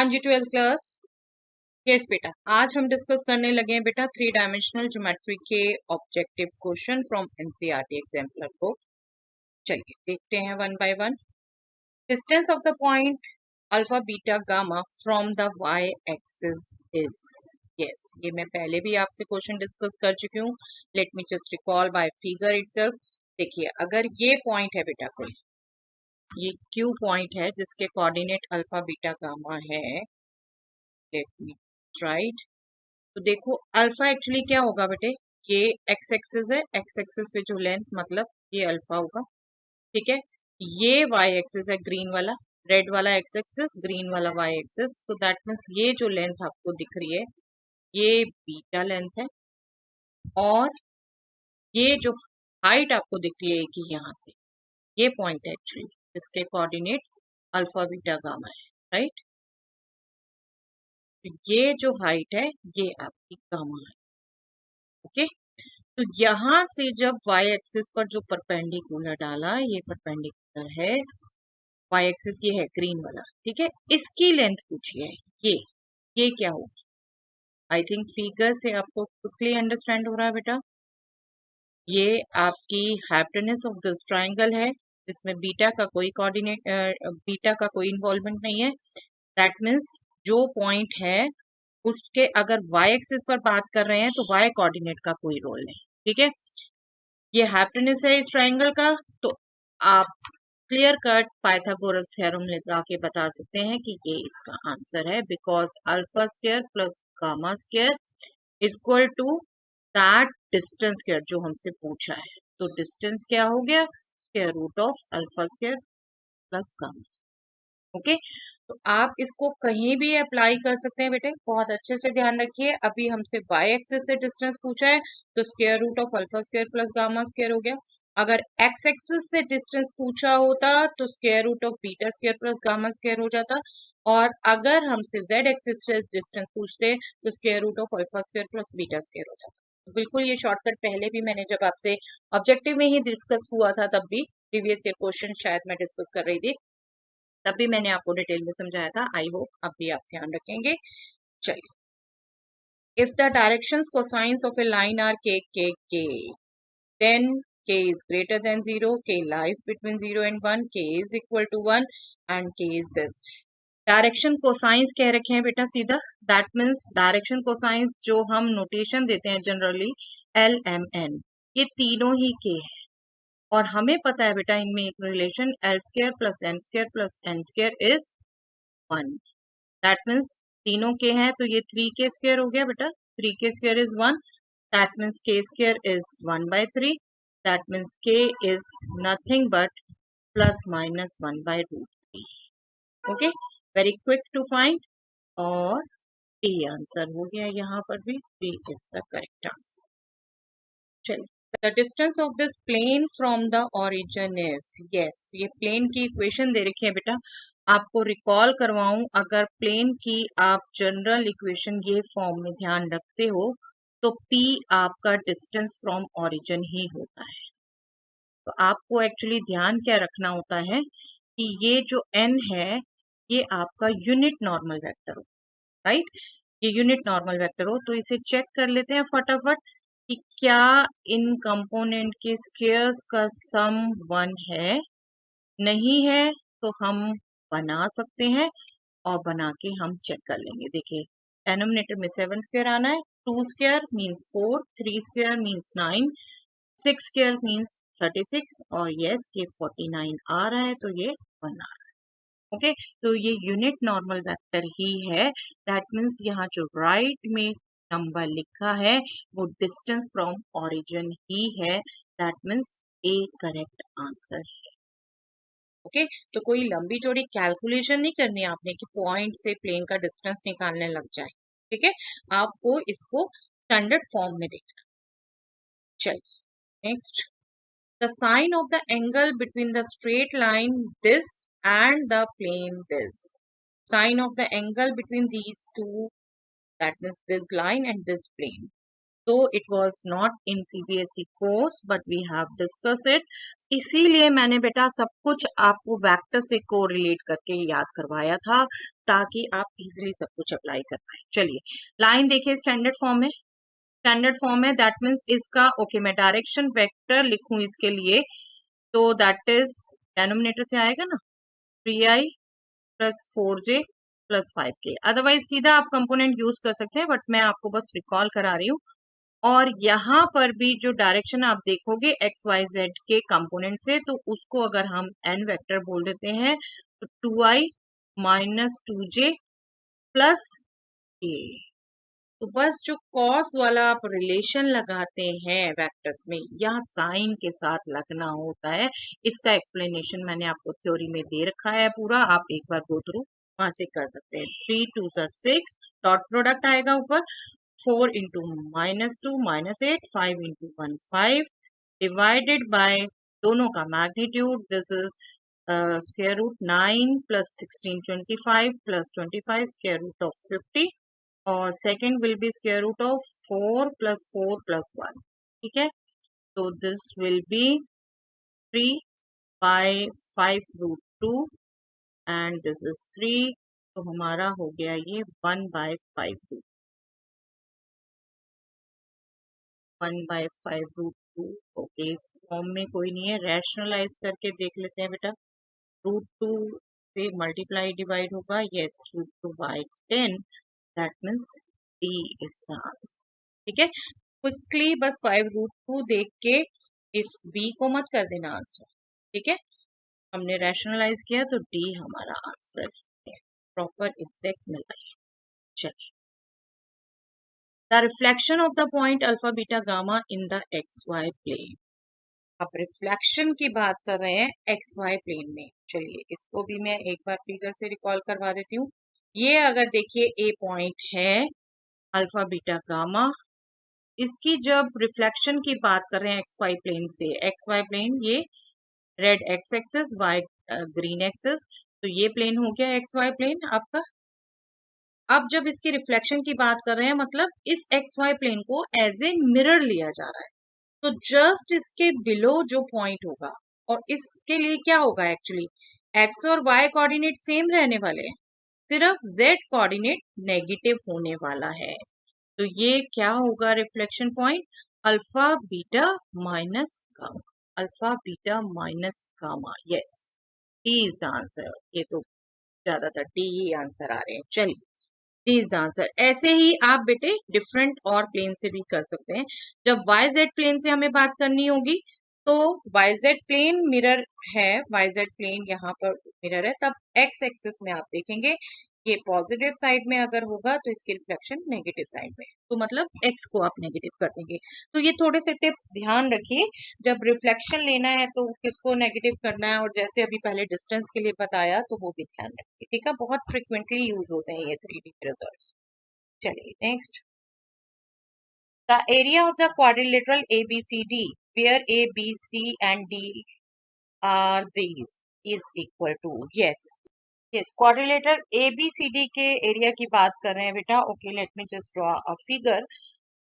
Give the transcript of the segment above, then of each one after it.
हाँ जी, 12th class. Yes बेटा, आज हम डिस्कस करने लगे हैं बेटा 3 डायमेंशनल ज्योमेट्री के objective question from NCERT exemplar book. चलिए देखते हैं one by one. Distance of the point alpha beta gamma from the Y axis is. Yes, ये मैं पहले भी आपसे क्वेश्चन डिस्कस कर चुकी हूँ। Let me just recall by figure itself. देखिए, अगर ये पॉइंट है बेटा, कोई ये क्यू पॉइंट है जिसके कोऑर्डिनेट अल्फा बीटा गामा है। Let me right. तो देखो, अल्फा एक्चुअली क्या होगा बेटे, ये एक्स एक्सिस है, एक्स एक्सिस पे जो लेंथ मतलब ये अल्फा होगा, ठीक है। ये वाई एक्सिस है, ग्रीन वाला, रेड वाला एक्स एक्सिस, ग्रीन वाला वाई एक्सिस। तो दैट मीन्स ये जो लेंथ आपको दिख रही है ये बीटा लेंथ है, और ये जो हाइट आपको दिख रही है कि यहाँ से ये पॉइंट है एक्चुअली इसके कोऑर्डिनेट अल्फा बीटा गामा है, राइट। तो ये जो हाइट है ये आपकी गामा है, ओके। तो यहां से जब y एक्सिस पर जो परपेंडिकुलर डाला, ये परपेंडिकुलर है, y एक्सिस ये है ग्रीन वाला, ठीक है। इसकी लेंथ पूछिए, ये क्या होगी। आई थिंक फिगर से आपको क्विकली अंडरस्टैंड हो रहा है बेटा। ये आपकी हाइपोटेनस ऑफ दिस ट्राइंगल है, जिसमें बीटा का कोई कोऑर्डिनेट बीटा का कोई इन्वॉल्वमेंट नहीं है। दैट मीन्स जो पॉइंट है उसके अगर y एक्सिस पर बात कर रहे हैं तो y कोऑर्डिनेट का कोई रोल नहीं, ठीक है। ये हाइपोटेनस है इस ट्राइंगल का, तो आप क्लियर कट पाइथागोरस थ्योरम लगा के बता सकते हैं कि ये इसका आंसर है, because alpha square plus gamma square equal to that distance square जो हमसे पूछा है। तो डिस्टेंस क्या हो गया, square root of alpha square plus gamma, okay. तो आप इसको कहीं भी अप्लाई कर सकते हैं बेटे, बहुत अच्छे से ध्यान रखिए। अभी हमसे y एक्सिस से डिस्टेंस पूछा है तो square root of alpha square plus gamma square हो गया। अगर x एक्सिस से डिस्टेंस पूछा होता तो square root of beta square plus gamma square हो जाता, और अगर हमसे z एक्सिस से डिस्टेंस पूछते तो square root of alpha square plus beta square हो जाता। तो बिल्कुल ये शॉर्टकट पहले भी मैंने जब आपसे ऑब्जेक्टिव में ही डिस्कस हुआ था, तब भी प्रीवियस ईयर क्वेश्चन शायद मैं डिस्कस कर रही थी, तब भी मैंने आपको डिटेल में समझाया था। आई होप अब भी आप ध्यान रखेंगे। चलिए, if the directions cosines of a line are K K K, then k is greater than 0, k lies between 0 and 1, k is equal to 1 and k is this। Direction cosines कह रखे हैं बेटा सीधा, दैट मीन्स डायरेक्शन कोसाइंस जो हम notation देते हैं generally LMN, ये तीनों ही के है। और हमें पता है बेटा इनमें एक relation L square plus M square plus N square is 1। That means तीनों के हैं तो ये 3k स्क्वायर हो गया बेटा, 3k square is 1। That means k square is 1/3। That means k is nothing but plus minus 1/√3। Okay, very quick to find, और A answer हो गया यहाँ पर भी, B is the correct answer. चलिए, the distance of this plane from the origin is. Yes, ये plane की equation दे रखी है बेटा। आपको रिकॉल करवाऊं, अगर प्लेन की आप जनरल इक्वेशन ये फॉर्म में ध्यान रखते हो तो P आपका डिस्टेंस फ्रॉम ओरिजिन ही होता है। तो आपको एक्चुअली ध्यान क्या रखना होता है कि ये जो n है ये आपका यूनिट नॉर्मल वेक्टर हो, राइट। ये यूनिट नॉर्मल वेक्टर हो, तो इसे चेक कर लेते हैं फटाफट कि क्या इन कंपोनेंट के स्क्वायर्स का सम 1 है। नहीं है तो हम बना सकते हैं, और बना के हम चेक कर लेंगे। देखिए, डिनोमिनेटर में 7 स्क्वायर आना है, 2 square means 4, 3 square means 9, 6 square means 36, और यस ये 49 आ रहा है, तो ये 1 आ रहा है, ओके। तो ये यूनिट नॉर्मल वेक्टर ही है। दैट मीन्स यहाँ जो राइट में नंबर लिखा है वो डिस्टेंस फ्रॉम ओरिजिन ही है। That means A correct answer है, ओके। तो कोई लंबी चौड़ी कैलकुलेशन नहीं करनी है आपने कि पॉइंट से प्लेन का डिस्टेंस निकालने लग जाए, ठीक है। आपको इसको स्टैंडर्ड फॉर्म में देखना। चलिए next, the sine of the angle between the straight line this and the plane this, sine of the angle between these two, that means this line and this plane। तो it was not in CBSE course but we have discuss it. इसीलिए मैंने बेटा सब कुछ आपको vector से correlate करके याद करवाया था ताकि आप इजीली सब कुछ अप्लाई कर पाए। चलिए लाइन देखिए स्टैंडर्ड फॉर्म में, स्टैंडर्ड फॉर्म है दैट मीन्स इसका ओके मैं डायरेक्शन वेक्टर लिखूं इसके लिए तो दैट इज डेनोमिनेटर से आएगा ना 3i plus 4j plus 5k। Otherwise सीधा आप कंपोनेंट यूज कर सकते हैं बट मैं आपको बस रिकॉल करा रही हूँ। और यहाँ पर भी जो डायरेक्शन आप देखोगे एक्स वाई जेड के कंपोनेंट से तो उसको अगर हम एन वेक्टर बोल देते हैं तो 2i minus 2j plus k। तो बस जो कॉस वाला आप रिलेशन लगाते हैं वेक्टर्स में या साइन के साथ लगना होता है, इसका एक्सप्लेनेशन मैंने आपको थ्योरी में दे रखा है पूरा, आप एक बार गो थ्रू वहां से कर सकते हैं। 3 2 6 डॉट प्रोडक्ट आएगा ऊपर 4 इंटू -2 -8 5 इंटू 1 5 डिवाइडेड बाय दोनों का magnitude this is square root 9 plus 16 25 plus 25 square root of 50 और second will be square root of 4 plus 4 plus 1। ठीक है, तो this will be 3 by 5 root 2 and this is 3, तो हमारा हो गया ये 1 बाय 5 रूट 1/5 रूट 2। ओके इस फॉर्म में कोई नहीं है, रैशनलाइज करके देख लेते हैं बेटा। रूट 2 से मल्टीप्लाई डिवाइड होगा, yes root 2 by 10 that means D is the answer. ठीक है, क्विकली बस 5 रूट 2 देख के इफ बी को मत कर देना आंसर। ठीक है, हमने रैशनलाइज किया तो डी हमारा आंसर है, प्रॉपर एग्जैक्ट मिला है। चलिए the reflection of the point alpha beta gamma in the XY plane. अब रिफ्लेक्शन की बात कर रहे हैं XY प्लेन में। चलिए इसको भी मैं एक बार फिगर से रिकॉल करवा देती हूँ। ये अगर देखिए ए पॉइंट है अल्फा बीटा गामा, इसकी जब रिफ्लेक्शन की बात कर रहे हैं XY प्लेन से, XY प्लेन ये red X axis Y green axis, तो ये प्लेन हो गया XY प्लेन आपका। अब जब इसकी रिफ्लेक्शन की बात कर रहे हैं मतलब इस XY प्लेन को एज ए मिरर लिया जा रहा है, तो जस्ट इसके बिलो जो पॉइंट होगा और इसके लिए क्या होगा एक्चुअली एक्स और वाई कोऑर्डिनेट सेम रहने वाले हैं, सिर्फ जेड कोऑर्डिनेट नेगेटिव होने वाला है। तो ये क्या होगा reflection point alpha beta minus gamma, alpha beta minus gamma, yes D is the answer. ये तो ज्यादातर डी ही आंसर आ रहे हैं। चलिए डी इज द आंसर। ऐसे ही आप बेटे डिफरेंट और प्लेन से भी कर सकते हैं। जब वाई जेड प्लेन से हमें बात करनी होगी तो वाई जेड प्लेन मिरर है, वाई जेड प्लेन यहाँ पर मिरर है, तब एक्स एक्सिस में आप देखेंगे ये पॉजिटिव साइड में अगर होगा तो इसकी रिफ्लेक्शन नेगेटिव साइड में, तो मतलब एक्स को आप नेगेटिव कर देंगे। तो ये थोड़े से टिप्स ध्यान रखिए, जब रिफ्लेक्शन लेना है तो किसको नेगेटिव करना है, और जैसे अभी पहले डिस्टेंस के लिए बताया तो वो भी ध्यान रखिए। ठीक है, बहुत फ्रिक्वेंटली यूज होते हैं ये 3D रिजल्ट्स। चलिए next, the area of the quadrilateral ABCD where A, B, C and D are these is equal to, yes yes quadrilateral ABCD के एरिया की बात कर रहे हैं बेटा। Okay let me just draw a figure.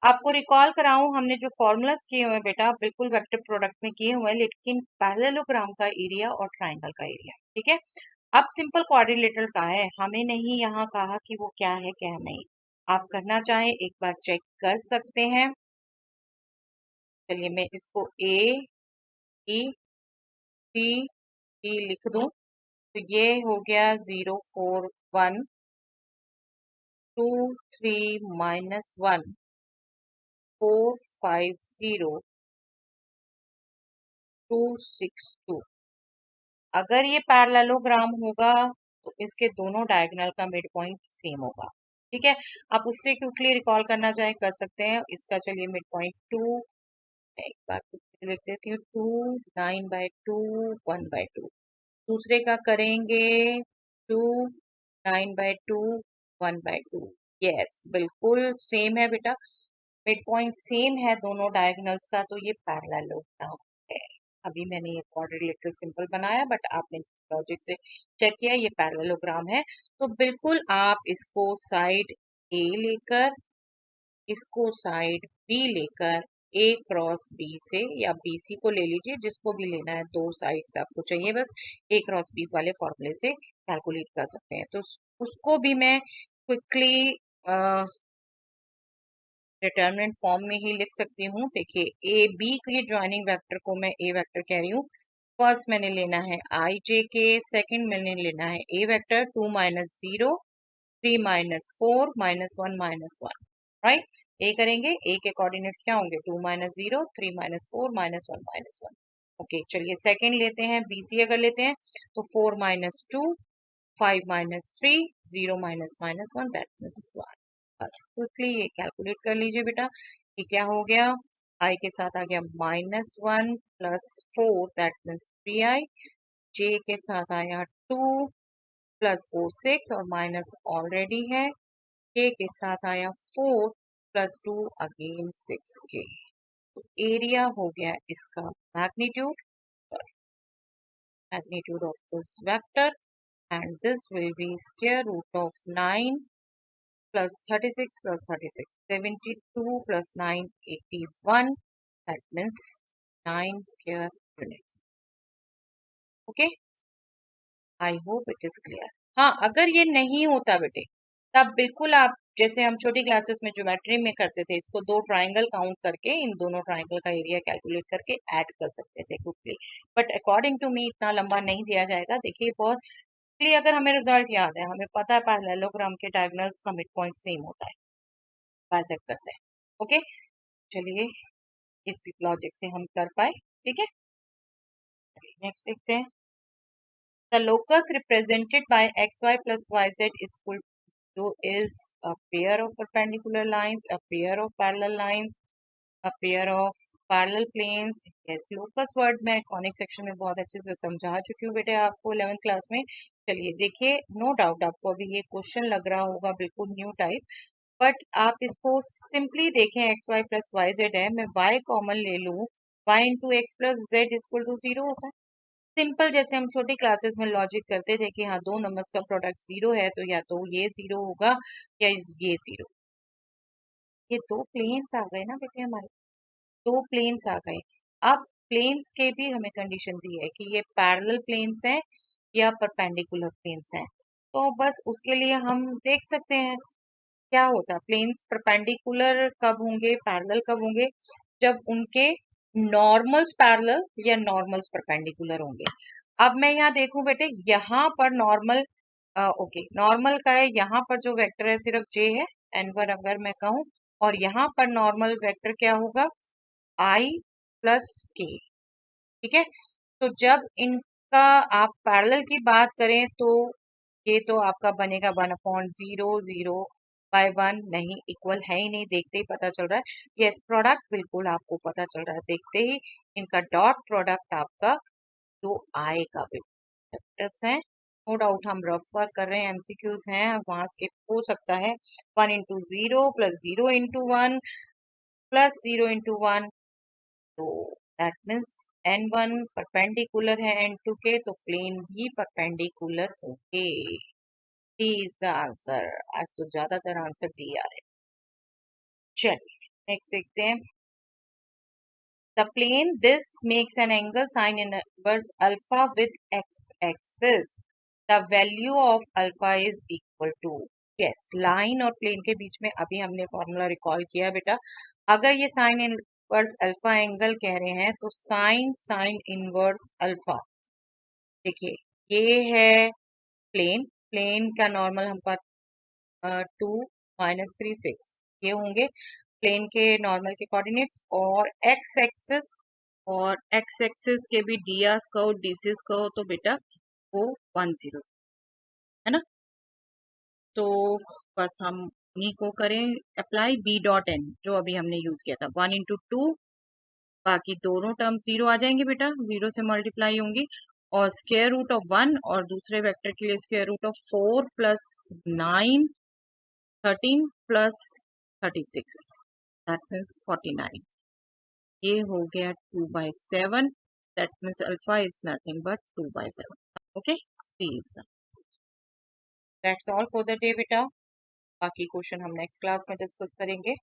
आपको recall कराऊं, हमने जो फॉर्मूलाज किए हुए हैं बेटा बिल्कुल वेक्टर प्रोडक्ट में किए हुए हैं, लेकिन पैरेललोग्राम का एरिया और ट्राइंगल का एरिया। ठीक है, अब सिंपल क्वाड्रिलेटरल का है, हमें नहीं यहाँ कहा कि वो क्या है क्या नहीं, आप करना चाहें एक बार चेक कर सकते हैं। चलिए मैं इसको AECD लिख दूं तो ये हो गया 0 4 1 2 3 -1 4 5 0 2 6 2। अगर ये पैरेललोग्राम होगा तो इसके दोनों डायगोनल का मिड पॉइंट सेम होगा। ठीक है, आप उससे क्विकली रिकॉल करना चाहे कर सकते हैं। इसका चलिए मिड पॉइंट 2, मैं एक बार लिख देती हूँ 2 9/2 1/2। दूसरे का करेंगे 2 9/2 1/2। यस बिल्कुल सेम है बेटा, मिड पॉइंट सेम है दोनों डायगोनल्स का, तो ये पैरेललोग्राम है। अभी मैंने ये क्वाड्रिलेटरल सिंपल बनाया बट आपने लॉजिक से चेक किया ये पैरेललोग्राम है, तो बिल्कुल आप इसको साइड ए लेकर इसको साइड बी लेकर ए क्रॉस बी से, या बी सी को ले लीजिए, जिसको भी लेना है, दो साइड्स आपको चाहिए, बस ए क्रॉस बी वाले फॉर्मूले से कैलकुलेट कर सकते हैं। तो उसको भी मैं क्विकली डिटरमिनेंट फॉर्म में ही लिख सकती हूँ। देखिए, ए बी के ज्वाइनिंग वेक्टर को मैं ए वेक्टर कह रही हूँ। फर्स्ट मैंने लेना है आई जे के, सेकेंड मैंने लेना है A vector, 2 minus 0, 3 minus 4 minus 1 minus 1, right. A करेंगे, ए के कोऑर्डिनेट्स क्या होंगे, 2 minus 0, 3 minus 4 minus 1 minus 1। Okay, चलिए सेकेंड लेते हैं, बीसी अगर लेते हैं तो 4 minus 2, 5 minus 3, 0 minus minus 1, that means 1। बस क्विकली ये कैलकुलेट कर लीजिए बेटा, ये क्या हो गया, आई के साथ आ गया -1 प्लस 4, दैट मीन्स 3i, जे के साथ आया 2 प्लस 4 6, और माइनस ऑलरेडी है, के साथ आया 4 प्लस 2 अगेन 6k। तो एरिया हो गया इसका magnitude, magnitude of this vector, and this will be square root of 9 plus 36 plus 36, 72 plus 9, 81, that means 9 square units. Okay, I hope it is clear. हाँ, अगर ये नहीं होता बेटे, तब बिल्कुल आप जैसे हम छोटी क्लासेस में ज्योमेट्री में करते थे, इसको दो ट्राइंगल काउंट करके इन दोनों ट्राइंगल का एरिया कैलकुलेट करके ऐड कर सकते थे quickly, but according to me इतना लंबा नहीं दिया जाएगा। देखिए, बहुत इसलिए अगर हमें रिजल्ट याद है, हमें पता है पैरेललोग्राम के डायगोनल्स का मिड पॉइंट सेम होता है, बाइसेक्ट करते हैं। ओके, चलिए इस लॉजिक से हम कर पाए, ठीक है। नेक्स्ट देखते हैं, the locus represented by xy plus yz is equal to is a pair of perpendicular lines, a pair of parallel lines, a pair of parallel planes. yes, locus word मैं conic section में बहुत अच्छे से समझा चुकी हूँ बेटे आपको 11th क्लास में। चलिए देखिए, नो डाउट आपको अभी ये क्वेश्चन लग रहा होगा बिल्कुल न्यू टाइप, बट आप इसको सिंपली देखें, X Y plus Y Z है, मैं वाई कॉमन ले लूँ, Y into X plus Z equal to 0 होता है। सिंपल, जैसे हम छोटी क्लासेस में लॉजिक करते थे कि हाँ, दो नंबर्स का प्रोडक्ट 0 है तो या तो ये 0 होगा या ये 0। ये दो प्लेन्स आ गए ना बेटे, हमारे दो प्लेन्स आ गए। अब प्लेन्स के भी हमें कंडीशन दी है कि ये पैरेलल प्लेन्स हैं या परपेंडिकुलर प्लेन्स हैं, तो बस उसके लिए हम देख सकते हैं क्या होता है। प्लेन्स परपेंडिकुलर कब होंगे, पैरेलल कब होंगे, जब उनके नॉर्मल्स पैरेलल या नॉर्मल्स परपेंडिकुलर होंगे। अब मैं यहाँ देखूं बेटे, यहाँ पर नॉर्मल, ओके, नॉर्मल का है, यहाँ पर जो वेक्टर है सिर्फ जे है, n1 अगर मैं कहूँ, और यहाँ पर नॉर्मल वेक्टर क्या होगा, i प्लस के, ठीक है। तो जब इनका आप पैरेलल की बात करें तो ये तो आपका बनेगा 1/0 0/1, नहीं इक्वल है ही नहीं, देखते ही पता चल रहा है। यस, प्रोडक्ट बिल्कुल आपको पता चल रहा है, देखते ही इनका डॉट प्रोडक्ट आपका जो आएगा वेक्टर्स हैं। नो डाउट हम रफ वर्क कर रहे हैं, एमसीक्यूज हैं, वहां स्किप हो सकता है। 1 into 0 plus 0 into 1 plus 0 into 1, तो दैट मीन्स n1 परपेंडिकुलर है n2 के, तो प्लेन भी परपेंडिकुलर होंगे। D is the answer. आज तो ज्यादातर आंसर डी आ रहे हैं। चलिए नेक्स्ट देखते हैं, the plane this makes an angle sine inverse alpha with X axis, the value of alpha is equal to, yes, line और प्लेन के बीच में अभी हमने फॉर्मूला रिकॉल किया बेटा। अगर ये साइन इनवर्स अल्फा एंगल कह रहे हैं तो साइन इनवर्स अल्फा, देखिए ये है प्लेन, प्लेन का नॉर्मल हम पर 2 -3 6 ये होंगे प्लेन के नॉर्मल के कोऑर्डिनेट्स, और एक्स एक्सिस के भी डियास कहो डीसीस कहो तो बेटा वो 1 0 है ना। तो बस हम उन्हीं को करें अप्लाई, बी डॉट एन जो अभी हमने यूज किया था, 1 इंटू 2, बाकी दोनों टर्म 0 आ जाएंगे बेटा, 0 से मल्टीप्लाई होंगी, और स्क्वायर रूट ऑफ 1, और दूसरे वेक्टर के लिए square root of 4 plus 9 13 plus 36, that means 49। ये हो गया 2/7, that means alpha is nothing but 2/7। Okay, C is that's all for the day बेटा, बाकी क्वेश्चन हम नेक्स्ट क्लास में डिस्कस करेंगे।